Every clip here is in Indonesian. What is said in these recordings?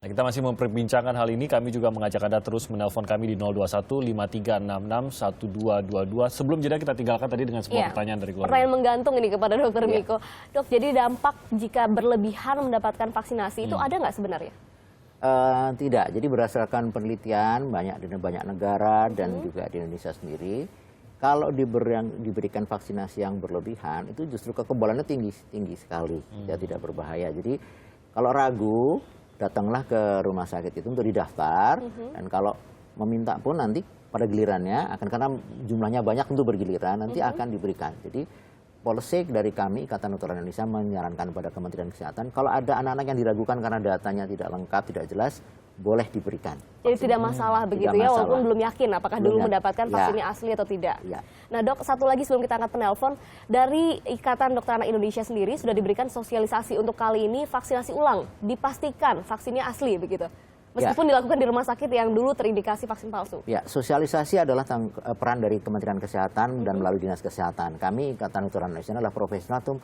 Nah, kita masih memperbincangkan hal ini. Kami juga mengajak Anda terus menelpon kami di 021-5366-1222. Sebelum jeda kita tinggalkan tadi dengan sebuah pertanyaan dari keluarga. Pertanyaan menggantung ini kepada Dokter Miko. Dok, jadi dampak jika berlebihan mendapatkan vaksinasi itu ada nggak sebenarnya? Tidak. Jadi berdasarkan penelitian di banyak negara dan juga di Indonesia sendiri, kalau diberikan vaksinasi yang berlebihan itu justru kekebalannya tinggi sekali, tidak berbahaya. Jadi kalau ragu, datanglah ke rumah sakit itu untuk didaftar, dan kalau meminta pun nanti pada gilirannya karena jumlahnya banyak untuk bergiliran nanti akan diberikan. Jadi policy dari kami Ikatan Dokter Indonesia menyarankan pada Kementerian Kesehatan kalau ada anak-anak yang diragukan karena datanya tidak lengkap, tidak jelas, boleh diberikan. Jadi tidak masalah begitu ya, walaupun belum yakin apakah dulu mendapatkan vaksinnya asli atau tidak. Nah dok, satu lagi sebelum kita angkat penelpon, dari Ikatan Dokter Anak Indonesia sendiri sudah diberikan sosialisasi untuk kali ini vaksinasi ulang, dipastikan vaksinnya asli begitu. Meskipun dilakukan di rumah sakit yang dulu terindikasi vaksin palsu. Ya, sosialisasi adalah peran dari Kementerian Kesehatan dan melalui Dinas Kesehatan. Kami Ikatan Dokter Anak Indonesia adalah profesional untuk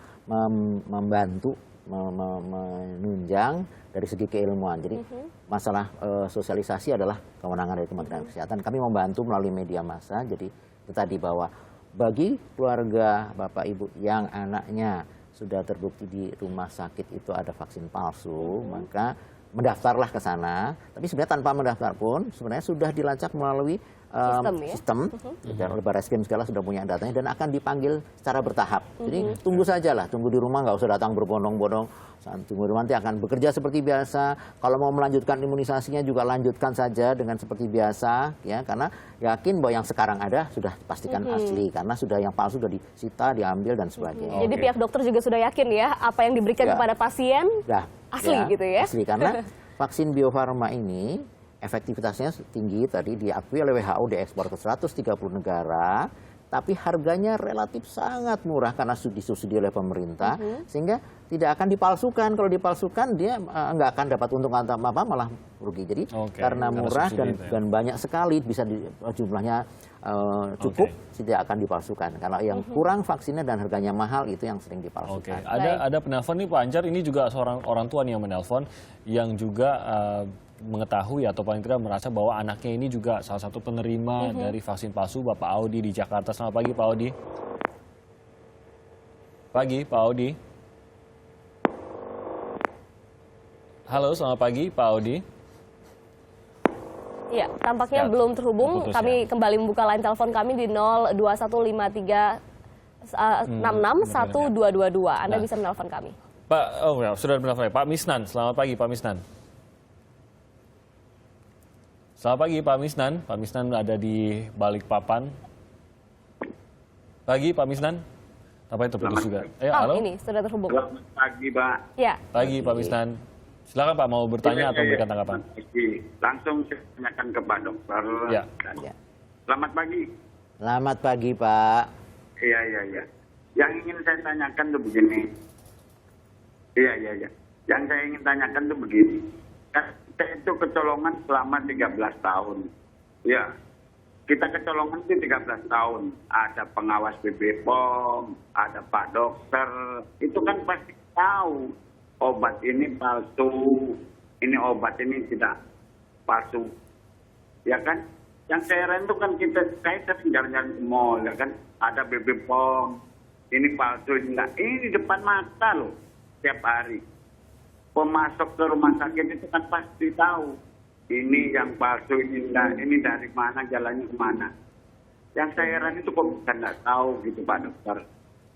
membantu menunjang dari segi keilmuan. Jadi masalah sosialisasi adalah kewenangan dari Kementerian Kesehatan. Kami membantu melalui media massa. Jadi itu tadi bahwa bagi keluarga Bapak Ibu yang anaknya sudah terbukti di rumah sakit itu ada vaksin palsu, maka mendaftarlah ke sana. Tapi sebenarnya tanpa mendaftar pun sebenarnya sudah dilacak melalui sistem. Dan oleh Barreskrim segala sudah punya datanya dan akan dipanggil secara bertahap. Jadi tunggu sajalah, tunggu di rumah, nggak usah datang berbondong-bondong. Tunggu di rumah nanti akan bekerja seperti biasa. Kalau mau melanjutkan imunisasinya juga lanjutkan saja dengan seperti biasa, ya, karena yakin bahwa yang sekarang ada sudah pastikan asli, karena sudah yang palsu sudah disita, diambil dan sebagainya. Jadi pihak dokter juga sudah yakin ya apa yang diberikan kepada pasien asli gitu ya? Asli, karena vaksin Bio Farma ini efektivitasnya tinggi, tadi diakui oleh WHO, diekspor ke 130 negara, tapi harganya relatif sangat murah karena disubsidi oleh pemerintah, sehingga tidak akan dipalsukan. Kalau dipalsukan dia nggak akan dapat untung atau apa, malah rugi. Jadi karena murah dan banyak sekali, bisa jumlahnya cukup, tidak akan dipalsukan. Kalau yang kurang vaksinnya dan harganya mahal itu yang sering dipalsukan. Ada penelpon nih Pak Anjar, ini juga seorang orang tua nih yang menelpon, yang juga mengetahui atau paling tidak merasa bahwa anaknya ini juga salah satu penerima dari vaksin palsu, Bapak Audi di Jakarta. Selamat pagi Pak Audi. Pagi Pak Audi. Halo, selamat pagi Pak Audi. Ya, tampaknya belum terhubung. Kami kembali membuka line telepon kami di 02153661222. Anda bisa menelpon kami. Pak, sudah menelpon Pak Misnan. Selamat pagi Pak Misnan. Selamat pagi Pak Misnan. Pak Misnan ada di Balikpapan. Pagi Pak Misnan. Apa itu terputus juga? Halo. Ini sudah terhubung. Selamat pagi Pak. Ya. Pagi Pak Misnan. Silakan Pak, mau bertanya atau memberikan tanggapan? Langsung saya tanyakan ke Pak Dokter. Ya. Selamat pagi. Selamat pagi Pak. Iya. Yang ingin saya tanyakan tuh begini. Iya. Yang saya ingin tanyakan tuh begini. Saya itu kecolongan selama 13 tahun. Ya, kita kecolongan itu 13 tahun. Ada pengawas BPOM, ada Pak Dokter. Itu kan pasti tahu obat ini palsu, ini obat ini tidak palsu. Ya kan? Yang saya heran itu kan saya sering jalan-jalan ke mall, ya kan? Ada BPOM, ini palsu, ini enggak. Ini di depan mata loh, tiap hari. Pemasok ke rumah sakit itu kan pasti tahu ini yang palsu, ini enggak, ini dari mana, jalannya kemana. Yang saya heran itu kok bisa nggak tahu gitu Pak Dokter.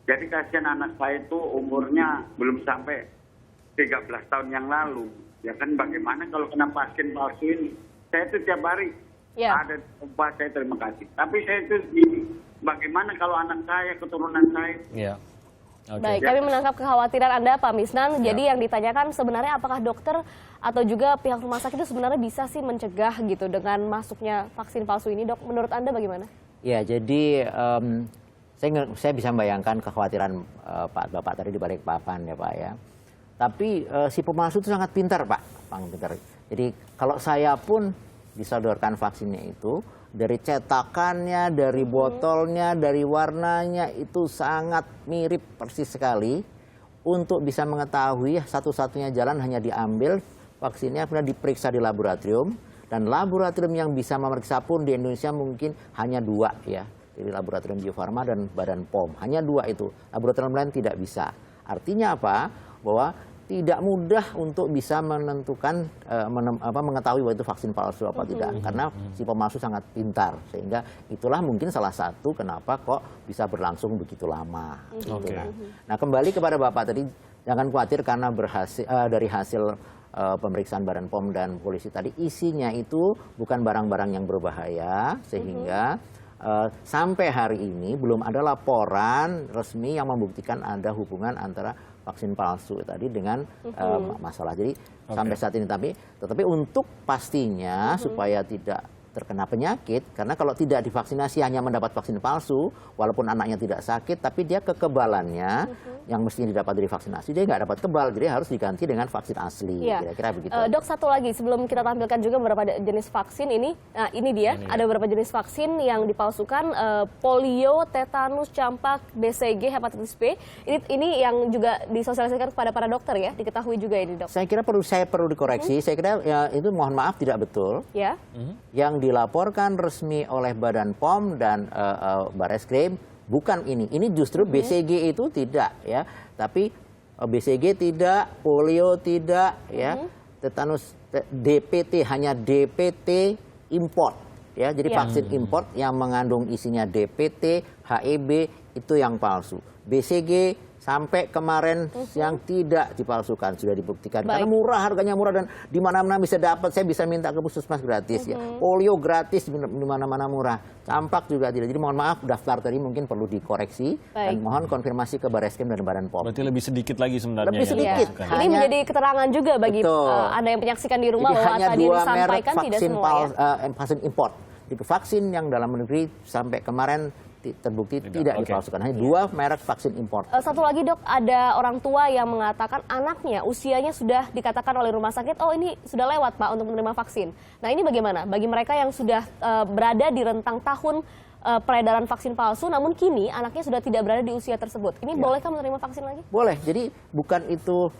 Jadi kasihan anak saya itu umurnya belum sampai 13 tahun yang lalu. Ya kan, bagaimana kalau kena vaksin palsu ini? Saya itu tiap hari ada obat, saya terima kasih. Tapi saya itu bagaimana kalau anak saya, keturunan saya? Baik, kami menangkap kekhawatiran Anda Pak Misnan. Jadi yang ditanyakan sebenarnya apakah dokter atau juga pihak rumah sakit itu sebenarnya bisa sih mencegah gitu dengan masuknya vaksin palsu ini, Dok? Menurut Anda bagaimana? Ya, jadi saya bisa membayangkan kekhawatiran Bapak tadi di Balikpapan ya Pak ya. Tapi si pemalsu itu sangat pintar Pak, pintar. Jadi kalau saya pun disodorkan vaksinnya itu, dari cetakannya, dari botolnya, dari warnanya itu sangat mirip persis sekali. Untuk bisa mengetahui satu-satunya jalan hanya diambil vaksinnya kemudian diperiksa di laboratorium, dan laboratorium yang bisa memeriksa pun di Indonesia mungkin hanya 2 ya. Jadi laboratorium Bio Farma dan Badan POM, hanya 2 itu. Laboratorium lain tidak bisa. Artinya apa? Bahwa tidak mudah untuk bisa menentukan mengetahui bahwa itu vaksin palsu apa tidak, karena si pemalsu sangat pintar, sehingga itulah mungkin salah satu kenapa kok bisa berlangsung begitu lama. Gitu kan. Nah, kembali kepada Bapak tadi, jangan khawatir karena dari hasil pemeriksaan Badan POM dan polisi tadi, isinya itu bukan barang-barang yang berbahaya, sehingga sampai hari ini belum ada laporan resmi yang membuktikan ada hubungan antara vaksin palsu tadi dengan masalah. Jadi sampai saat ini, tetapi untuk pastinya supaya tidak terkena penyakit, karena kalau tidak divaksinasi hanya mendapat vaksin palsu, walaupun anaknya tidak sakit, tapi dia kekebalannya yang mestinya didapat dari vaksinasi, dia nggak dapat kebal, jadi harus diganti dengan vaksin asli. Kira-kira begitu. Dok, satu lagi sebelum kita tampilkan juga beberapa jenis vaksin ini. Nah, ini dia, ada beberapa jenis vaksin yang dipalsukan, polio, tetanus, campak, BCG, hepatitis B. Ini yang juga disosialisasikan kepada para dokter ya, diketahui juga ini, Dok. Saya kira perlu dikoreksi. Saya kira ya, itu mohon maaf tidak betul. Ya. Yang dilaporkan resmi oleh Badan POM dan Bareskrim bukan ini. Ini justru BCG itu tidak ya, tapi BCG tidak, polio tidak ya, tetanus DPT hanya DPT import ya. Jadi vaksin import yang mengandung isinya DPT, HEB itu yang palsu. BCG sampai kemarin yang tidak dipalsukan sudah dibuktikan. Karena murah, harganya murah dan di mana-mana bisa dapat. Saya bisa minta ke puskesmas gratis ya. Polio gratis di mana-mana murah. Campak juga tidak. Jadi mohon maaf, daftar tadi mungkin perlu dikoreksi dan mohon konfirmasi ke Bareskrim dan Badan POM. Berarti lebih sedikit lagi sebenarnya. Lebih sedikit. Ini menjadi keterangan juga bagi Anda yang menyaksikan di rumah. Jadi bahwa hanya tadi 2 merek disampaikan tidak vaksin semua vaksin import. Jadi vaksin yang dalam negeri sampai kemarin terbukti tidak dipalsukan. Hanya 2 merek vaksin import. Satu lagi, Dok, ada orang tua yang mengatakan anaknya usianya sudah dikatakan oleh rumah sakit, oh ini sudah lewat Pak untuk menerima vaksin. Nah, ini bagaimana? Bagi mereka yang sudah berada di rentang tahun peredaran vaksin palsu, namun kini anaknya sudah tidak berada di usia tersebut. Ini bolehkah menerima vaksin lagi? Boleh. Jadi bukan itu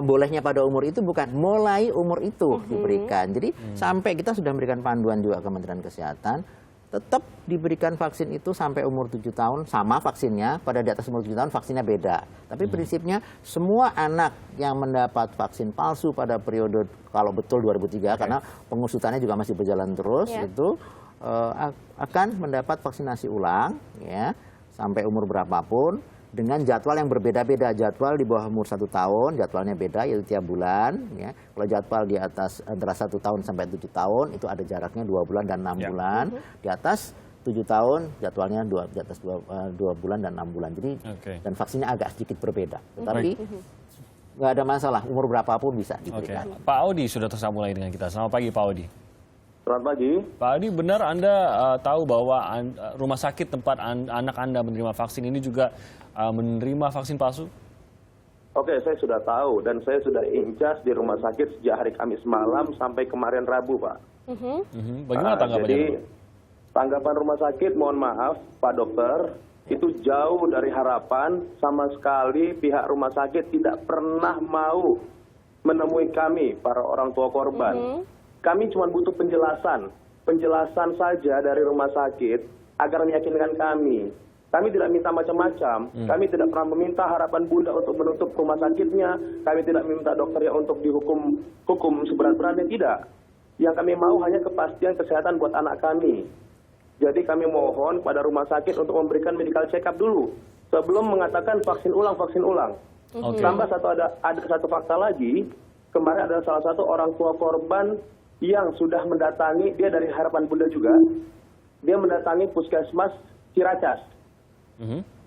bolehnya pada umur itu, bukan mulai umur itu diberikan. Jadi sampai kita sudah memberikan panduan juga Kementerian Kesehatan, tetap diberikan vaksin itu sampai umur 7 tahun, sama vaksinnya. Pada di atas umur 7 tahun vaksinnya beda. Tapi prinsipnya semua anak yang mendapat vaksin palsu pada periode kalau betul 2003, karena pengusutannya juga masih berjalan terus, itu akan mendapat vaksinasi ulang ya sampai umur berapapun, dengan jadwal yang berbeda-beda. Jadwal di bawah umur 1 tahun, jadwalnya beda, yaitu tiap bulan. Ya. Kalau jadwal di atas antara 1 tahun sampai 7 tahun, itu ada jaraknya 2 bulan dan 6 bulan. Di atas 7 tahun, jadwalnya di atas 2 bulan dan 6 bulan. Jadi, dan vaksinnya agak sedikit berbeda. Tetapi nggak ada masalah, umur berapapun bisa diberikan. Pak Audi sudah tersambung lagi dengan kita. Selamat pagi, Pak Audi. Selamat pagi. Pak Audi, benar Anda tahu bahwa rumah sakit tempat anak Anda menerima vaksin ini juga menerima vaksin palsu? Oke, saya sudah tahu dan saya sudah in-charge di rumah sakit sejak hari Kamis malam sampai kemarin Rabu, Pak. Bagaimana tanggapannya? Jadi tanggapan rumah sakit, mohon maaf Pak Dokter, itu jauh dari harapan. Sama sekali pihak rumah sakit tidak pernah mau menemui kami, para orang tua korban. Kami cuma butuh penjelasan saja dari rumah sakit agar meyakinkan kami. Kami tidak minta macam-macam. Kami tidak pernah meminta harapan Bunda untuk menutup rumah sakitnya. Kami tidak meminta dokternya untuk hukum seberat-beratnya, tidak. Yang kami mau hanya kepastian kesehatan buat anak kami. Jadi kami mohon pada rumah sakit untuk memberikan medical check up dulu sebelum mengatakan vaksin ulang. Tambah ada satu fakta lagi. Kemarin ada salah satu orang tua korban yang sudah mendatangi, dia dari Harapan Bunda juga. Dia mendatangi Puskesmas Ciracas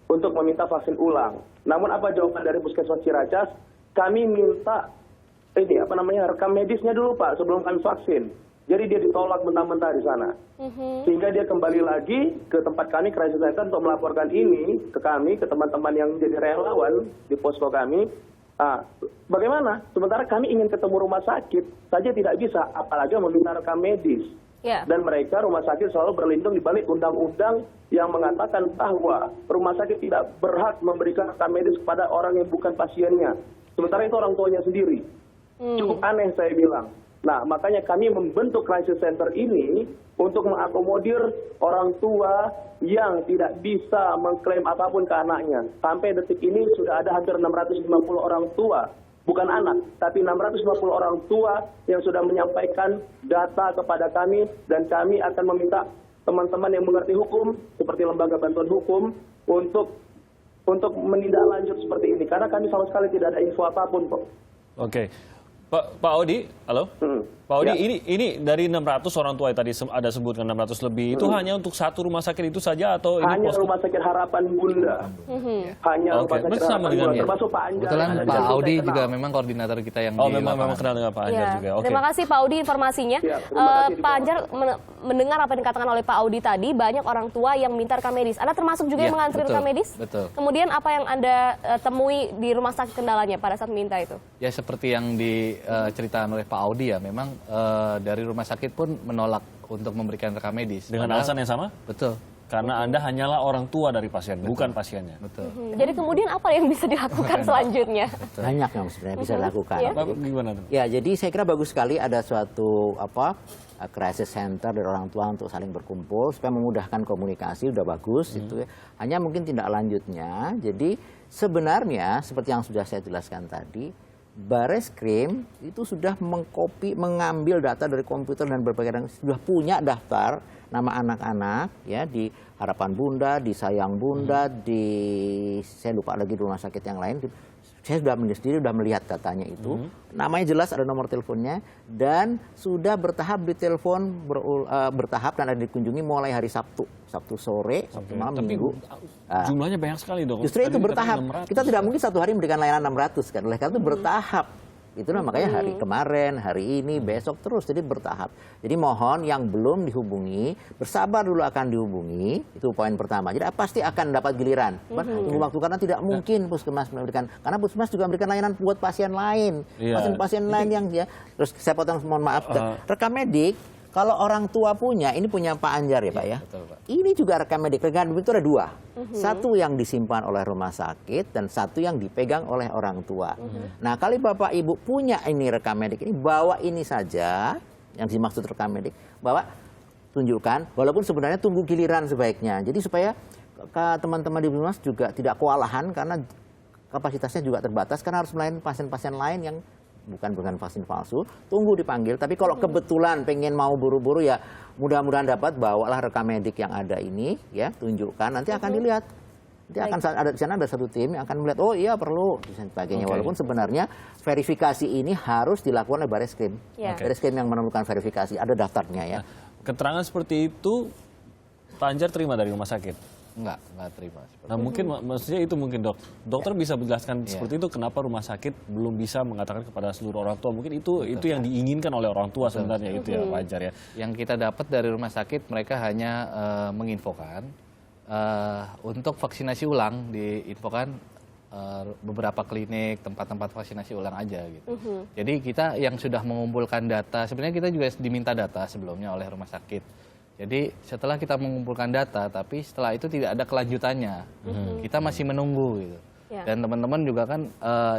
untuk meminta vaksin ulang. Namun apa jawaban dari Puskesmas Ciracas? Kami minta rekam medisnya dulu Pak sebelum kami vaksin. Jadi dia ditolak mentah-mentah di sana. Sehingga dia kembali lagi ke tempat kami, Crisis Center, untuk melaporkan ini ke kami, ke teman-teman yang jadi relawan di posko kami. Bagaimana? Sementara kami ingin ketemu rumah sakit saja tidak bisa, apalagi meminta rekam medis. Dan mereka rumah sakit selalu berlindung di balik undang-undang yang mengatakan bahwa rumah sakit tidak berhak memberikan rekam medis kepada orang yang bukan pasiennya. Sementara itu orang tuanya sendiri. Cukup aneh saya bilang. Nah, makanya kami membentuk crisis center ini untuk mengakomodir orang tua yang tidak bisa mengklaim apapun ke anaknya. Sampai detik ini sudah ada hampir 650 orang tua, bukan anak, tapi 650 orang tua yang sudah menyampaikan data kepada kami, dan kami akan meminta teman-teman yang mengerti hukum, seperti lembaga bantuan hukum, untuk menindaklanjut seperti ini. Karena kami sama sekali tidak ada info apapun, Pak. Oke. Pak Audi, halo? Pak Audi, Ya. ini dari 600 orang tua yang tadi ada sebutkan 600 lebih, itu hanya untuk satu rumah sakit itu saja atau ini Hanya Rumah Sakit Harapan Bunda. Hanya Rumah Sakit bersama Harapan dengan Bunda, dia. termasuk Pak Anjar. Kebetulan yang Pak bisa saya Audi kenal. juga memang koordinator kita yang Oh, di memang lapangan. kenal dengan Pak Anjar Ya. juga. Oke. Terima kasih Pak Audi informasinya. Ya, terima kasih, Pak Anjar mendengar apa yang dikatakan oleh Pak Audi tadi, banyak orang tua yang minta rekam medis. Anda termasuk juga Ya, yang mengantri betul, rekam medis? betul. Kemudian apa yang Anda temui di rumah sakit kendalanya pada saat minta itu? Ya seperti yang diceritakan oleh Pak Audi ya, memang dari rumah sakit pun menolak untuk memberikan rekam medis. Dengan alasan yang sama? Betul, Karena Anda hanyalah orang tua dari pasien, bukan pasiennya. betul. Jadi kemudian apa yang bisa dilakukan selanjutnya? Banyak yang sebenarnya bisa dilakukan. Iya. Bapak gimana tuh? Ya, jadi saya kira bagus sekali ada suatu crisis center dari orang tua untuk saling berkumpul supaya memudahkan komunikasi, udah bagus itu ya. Hanya mungkin tindak lanjutnya. Jadi sebenarnya seperti yang sudah saya jelaskan tadi, Bareskrim itu sudah mengambil data dari komputer dan berbagai sudah punya daftar nama anak-anak ya di Harapan Bunda, di Sayang Bunda, di saya lupa lagi di rumah sakit yang lain. Saya sudah melihat datanya itu. Namanya jelas, ada nomor teleponnya, dan sudah bertahap ditelepon bertahap dan ada dikunjungi mulai hari Sabtu sore, Sabtu malam, Tapi Minggu. jumlahnya banyak sekali dong. Justru itu Tadi bertahap. dikatakan 600. Kita tidak mungkin satu hari memberikan layanan 600 kan. Oleh karena itu bertahap. Itulah makanya hari kemarin, hari ini, besok terus. Jadi bertahap. Jadi mohon yang belum dihubungi, bersabar dulu akan dihubungi. Itu poin pertama. Jadi pasti akan dapat giliran. Tunggu waktu karena tidak mungkin puskesmas memberikan. Karena puskesmas juga memberikan layanan buat pasien lain. Iya. Pasien-pasien lain yang ya. Terus saya potong, mohon maaf. Rekam medik. Kalau orang tua punya, ini punya Pak Anjar ya Pak ya. Betul, Pak. Ini juga rekam medik. Rekam medik itu ada dua. Satu yang disimpan oleh rumah sakit dan satu yang dipegang oleh orang tua. Nah, kali Bapak Ibu punya ini rekam medik ini, bawa ini saja yang dimaksud rekam medik. Bawa, tunjukkan. Walaupun sebenarnya tunggu giliran sebaiknya. Jadi supaya teman-teman di Puskesmas juga tidak kewalahan karena kapasitasnya juga terbatas karena harus melayani pasien-pasien lain yang bukan dengan vaksin palsu, tunggu dipanggil. Tapi kalau kebetulan pengen mau buru-buru ya mudah-mudahan dapat, bawalah rekam medik yang ada ini, ya tunjukkan, nanti akan dilihat. Nanti akan ada di sana ada satu tim yang akan melihat, oh iya perlu, dan sebagainya. Walaupun sebenarnya verifikasi ini harus dilakukan oleh Bareskrim. Bareskrim yang menemukan verifikasi, ada daftarnya ya. Keterangan seperti itu Pak Anjar terima dari rumah sakit? Enggak terima. Nah mungkin maksudnya itu mungkin dokter bisa menjelaskan seperti itu kenapa rumah sakit belum bisa mengatakan kepada seluruh orang tua, mungkin itu yang diinginkan oleh orang tua sebenarnya itu ya Pak Anjar ya. Yang kita dapat dari rumah sakit, mereka hanya menginfokan untuk vaksinasi ulang, diinfokan beberapa klinik, tempat-tempat vaksinasi ulang aja gitu. Jadi kita yang sudah mengumpulkan data, sebenarnya kita juga diminta data sebelumnya oleh rumah sakit. Jadi setelah kita mengumpulkan data, tapi setelah itu tidak ada kelanjutannya, kita masih menunggu gitu. Dan teman-teman juga kan,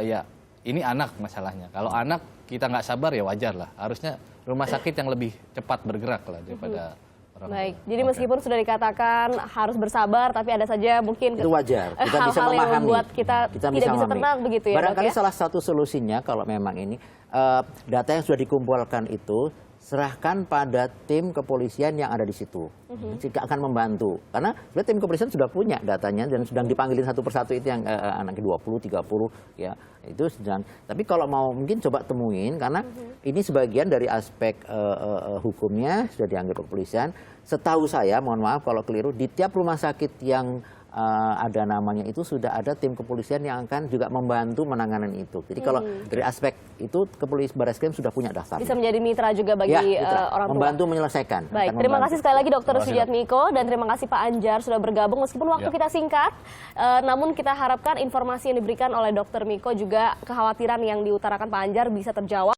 ya ini anak masalahnya. Kalau anak kita nggak sabar ya wajar lah. Harusnya rumah sakit yang lebih cepat bergerak lah daripada orang tua. Baik, jadi meskipun sudah dikatakan harus bersabar, tapi ada saja mungkin Itu wajar, kita bisa hal-hal yang memahami. membuat kita tidak bisa memahami. tenang begitu ya, Barangkali Dok, ya? salah satu solusinya kalau memang ini data yang sudah dikumpulkan itu serahkan pada tim kepolisian yang ada di situ. Jika akan membantu. Karena tim kepolisian sudah punya datanya dan sedang dipanggilin satu persatu itu yang anaknya 20, 30 ya. Itu sedang. Tapi kalau mau mungkin coba temuin karena ini sebagian dari aspek hukumnya sudah dianggap kepolisian. Setahu saya, mohon maaf kalau keliru, di tiap rumah sakit yang ada namanya itu sudah ada tim kepolisian yang akan juga membantu menangani itu. Jadi kalau dari aspek itu kepolisian Bareskrim sudah punya daftar. Bisa menjadi mitra juga bagi orang tua. Membantu menyelesaikan. Baik, terima kasih sekali lagi Dr. Sujatmiko dan terima kasih Pak Anjar sudah bergabung meskipun waktu kita singkat. Namun kita harapkan informasi yang diberikan oleh Dr. Miko juga kekhawatiran yang diutarakan Pak Anjar bisa terjawab.